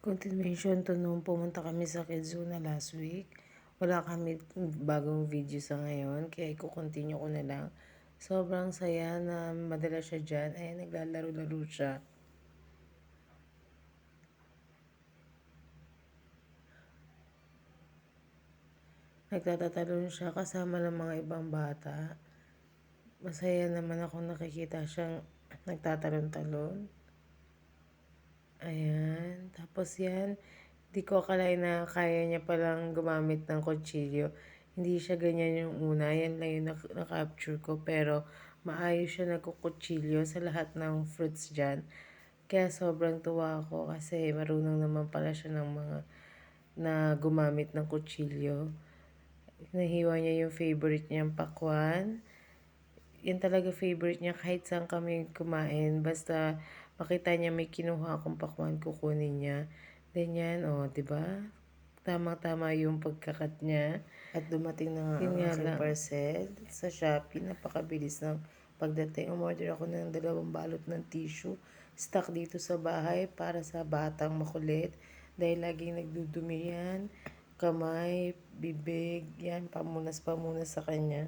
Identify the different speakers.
Speaker 1: Continuation to nung pumunta kami sa Quezon last week. Wala kami bagong video sa ngayon, kaya i-continue ko na lang. Sobrang saya na madala siya dyan. Ayan, naglalaro-laro siya. Nagtatatalon siya kasama ng mga ibang bata. Masaya naman ako nakikita siyang nagtatalon-talon. Ayan. Tapos yan, di ko akalain na kaya niya palang gumamit ng kutsilyo. Hindi siya ganyan yung una. Yan lang yung na-capture ko. Pero maayos siya nagkukutsilyo sa lahat ng fruits dyan. Kaya sobrang tuwa ako kasi marunong naman pala siya ng mga na gumamit ng kutsilyo. Nahiwa niya yung favorite niyang pakwan. Yan talaga favorite niya kahit saan kami kumain. Basta makita niya may kinuha akong pakwan, kukunin niya. Then yan, oh, diba? Tama-tama yung pagkakat niya. At dumating na nga ang aking parcel sa Shopee. Napakabilis ng pagdating. Umorder ako ng 2 balot ng tissue. Stock dito sa bahay para sa batang makulit. Dahil laging nagdudumi yan. Kamay, bibig, yan, pamunas-pamunas sa kanya.